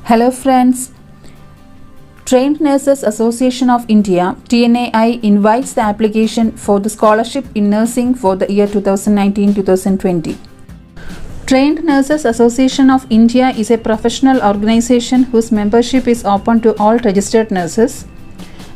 Hello friends, Trained Nurses Association of India TNAI invites the application for the scholarship in nursing for the year 2019-2020. Trained Nurses Association of India is a professional organization whose membership is open to all registered nurses,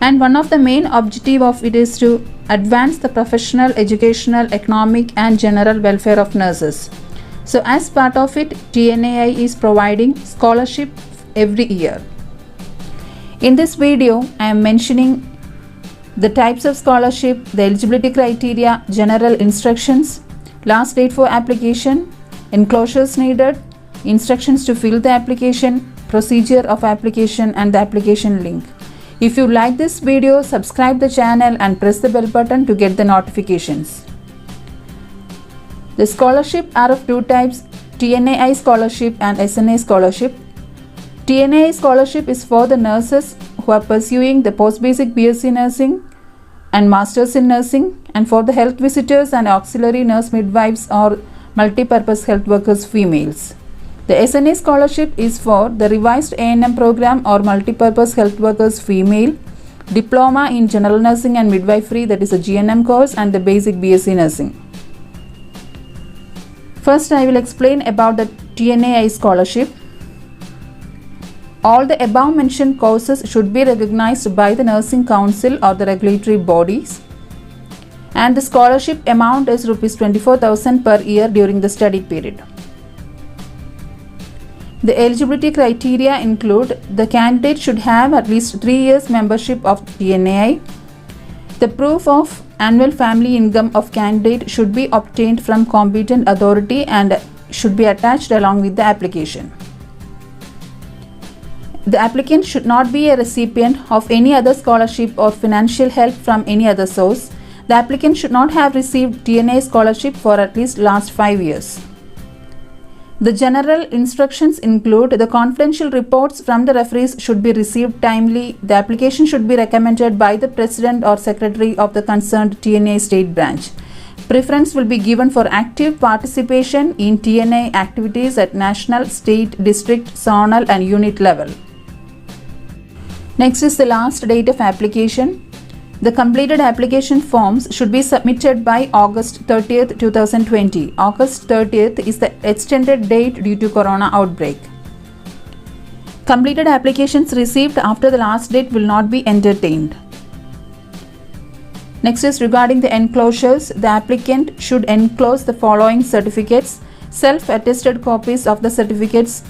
and one of the main objectives of it is to advance the professional, educational, economic and general welfare of nurses. So as part of it, TNAI is providing scholarship every year. In this video, I am mentioning the types of scholarship, the eligibility criteria, general instructions, last date for application, enclosures needed, instructions to fill the application, procedure of application and the application link. If you like this video, subscribe the channel and press the bell button to get the notifications. The scholarship are of two types, TNAI scholarship and SNA scholarship. TNAI scholarship is for the nurses who are pursuing the post-basic BSc nursing and masters in nursing, and for the health visitors and auxiliary nurse midwives or multi-purpose health workers females. The SNA scholarship is for the revised A&M program or multi-purpose health workers female, diploma in general nursing and midwifery, that is a GNM course, and the basic BSc nursing. First, I will explain about the TNAI scholarship. All the above mentioned courses should be recognized by the Nursing Council or the regulatory bodies, and the scholarship amount is Rs 24,000 per year during the study period. The eligibility criteria include the candidate should have at least 3 years membership of TNAI. The proof of annual family income of candidate should be obtained from competent authority and should be attached along with the application. The applicant should not be a recipient of any other scholarship or financial help from any other source. The applicant should not have received TNAI scholarship for at least last 5 years. The general instructions include the confidential reports from the referees should be received timely. The application should be recommended by the president or secretary of the concerned TNAI state branch. Preference will be given for active participation in TNAI activities at national, state, district, zonal and unit level. Next is the last date of application. The completed application forms should be submitted by August 30th, 2020. August 30th is the extended date due to corona outbreak. Completed applications received after the last date will not be entertained. Next is regarding the enclosures. The applicant should enclose the following certificates: self-attested copies of the certificates,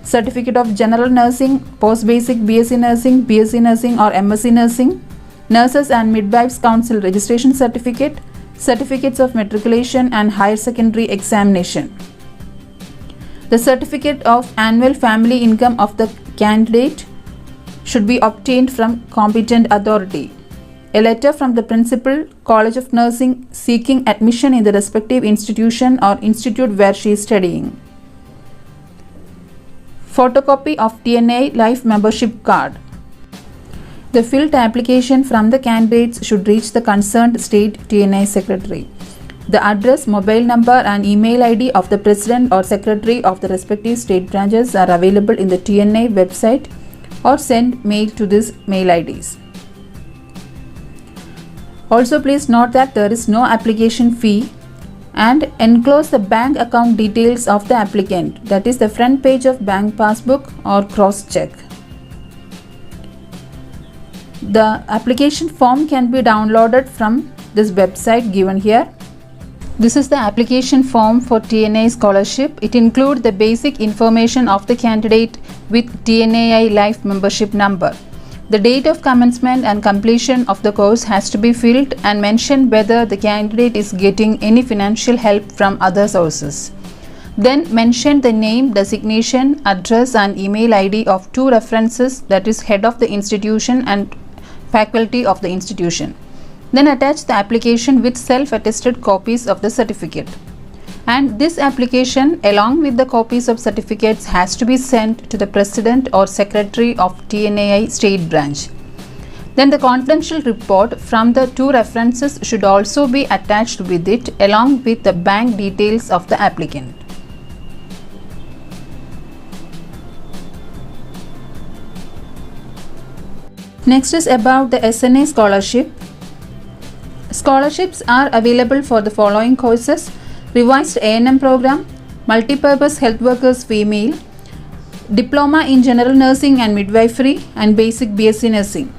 Certificate of General Nursing, Post-Basic BSc Nursing, BSc Nursing or MSc Nursing, Nurses and Midwives Council Registration Certificate, Certificates of Matriculation and Higher Secondary Examination. The Certificate of Annual Family Income of the candidate should be obtained from competent authority. A letter from the Principal, College of Nursing seeking admission in the respective institution or institute where she is studying. Photocopy of TNAI Life Membership Card. The filled application from the candidates should reach the concerned state TNAI secretary. The address, mobile number and email ID of the president or secretary of the respective state branches are available in the TNAI website, or send mail to these mail IDs. Also, please note that there is no application fee, and enclose the bank account details of the applicant, that is the front page of bank passbook or cross check. The application form can be downloaded from this website given here. This is the application form for TNAI scholarship. It includes the basic information of the candidate with TNAI life membership number. The date of commencement and completion of the course has to be filled and mention whether the candidate is getting any financial help from other sources. Then mention the name, designation, address and email ID of two references, that is head of the institution and faculty of the institution. Then attach the application with self-attested copies of the certificate. And this application along with the copies of certificates has to be sent to the president or secretary of TNAI state branch. Then the confidential report from the two references should also be attached with it along with the bank details of the applicant. Next is about the SNA scholarship. Scholarships are available for the following courses: revised A&M program, multipurpose health workers female, diploma in general nursing and midwifery, and basic BSc nursing.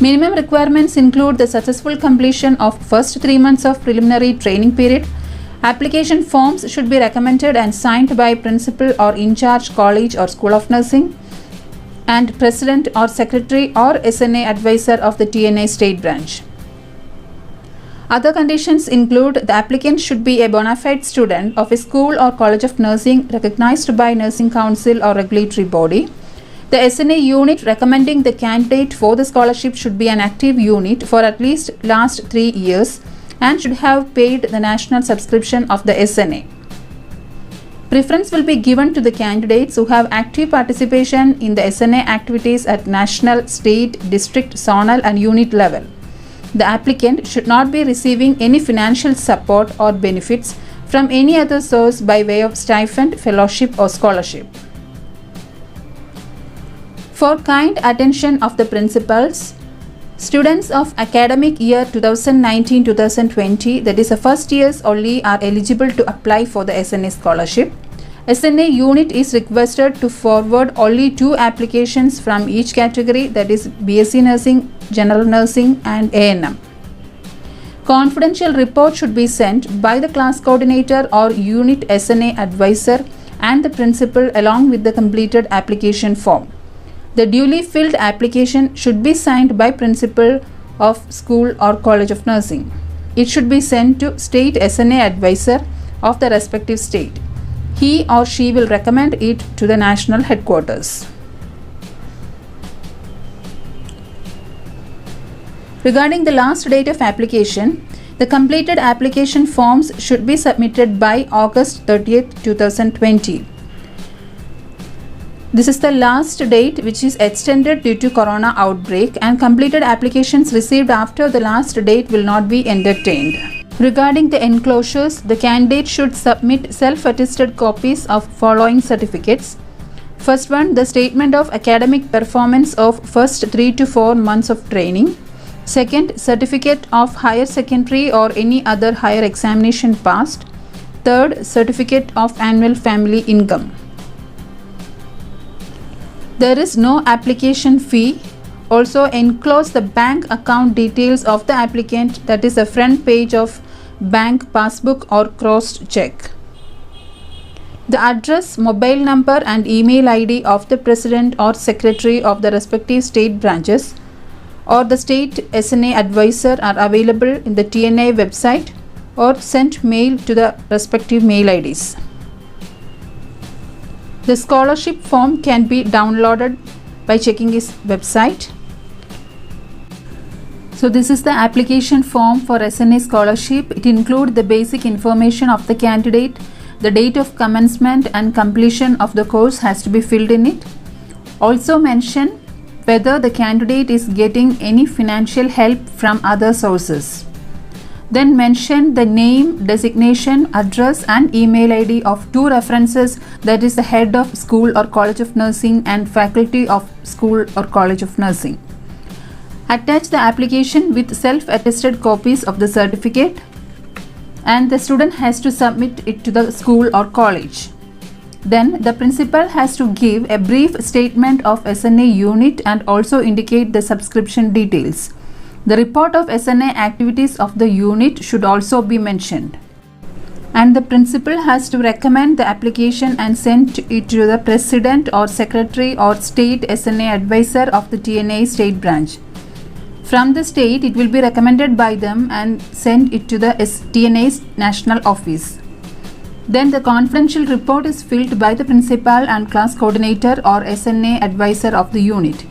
Minimum requirements include the successful completion of first 3 months of preliminary training period. Application forms should be recommended and signed by principal or in charge college or school of nursing, and president or secretary or SNA advisor of the TNA state branch. Other conditions include the applicant should be a bona fide student of a school or college of nursing recognized by Nursing Council or regulatory body. The SNA unit recommending the candidate for the scholarship should be an active unit for at least last 3 years and should have paid the national subscription of the SNA. Preference will be given to the candidates who have active participation in the SNA activities at national, state, district, zonal and unit level. The applicant should not be receiving any financial support or benefits from any other source by way of stipend, fellowship or scholarship. For kind attention of the principals, students of academic year 2019-2020, that is the first years only, are eligible to apply for the SNA scholarship. SNA unit is requested to forward only 2 applications from each category, that is BSc Nursing, General Nursing and A&M. Confidential report should be sent by the class coordinator or unit SNA advisor and the principal along with the completed application form. The duly filled application should be signed by principal of school or college of nursing. It should be sent to state SNA advisor of the respective state. He or she will recommend it to the national headquarters. Regarding the last date of application, the completed application forms should be submitted by August 30th, 2020. This is the last date which is extended due to corona outbreak, and completed applications received after the last date will not be entertained. Regarding the enclosures, the candidate should submit self-attested copies of following certificates. First one, the statement of academic performance of first 3 to 4 months of training. Second, certificate of higher secondary or any other higher examination passed. Third, certificate of annual family income. There is no application fee. Also enclose the bank account details of the applicant, that is the front page of bank passbook or crossed check. The address, mobile number and email ID of the president or secretary of the respective state branches or the state SNA advisor are available in the TNA website or sent mail to the respective mail IDs. The scholarship form can be downloaded by checking his website. So this is the application form for SNA scholarship. It includes the basic information of the candidate. The date of commencement and completion of the course has to be filled in it. Also mention whether the candidate is getting any financial help from other sources. Then mention the name, designation, address and email ID of 2 references, that is the head of school or college of nursing and faculty of school or college of nursing. Attach the application with self-attested copies of the certificate, and the student has to submit it to the school or college. Then the principal has to give a brief statement of SNA unit and also indicate the subscription details. The report of SNA activities of the unit should also be mentioned. And the principal has to recommend the application and send it to the president or secretary or state SNA advisor of the TNA state branch. From the state, it will be recommended by them and send it to the TNA's national office. Then the confidential report is filled by the principal and class coordinator or SNA advisor of the unit.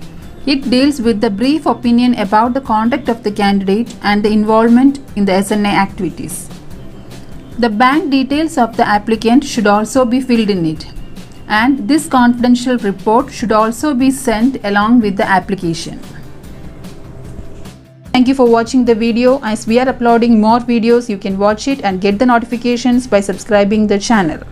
It deals with the brief opinion about the conduct of the candidate and the involvement in the SNA activities. The bank details of the applicant should also be filled in it, and this confidential report should also be sent along with the application. Thank you for watching the video. As we are uploading more videos, you can watch it and get the notifications by subscribing the channel.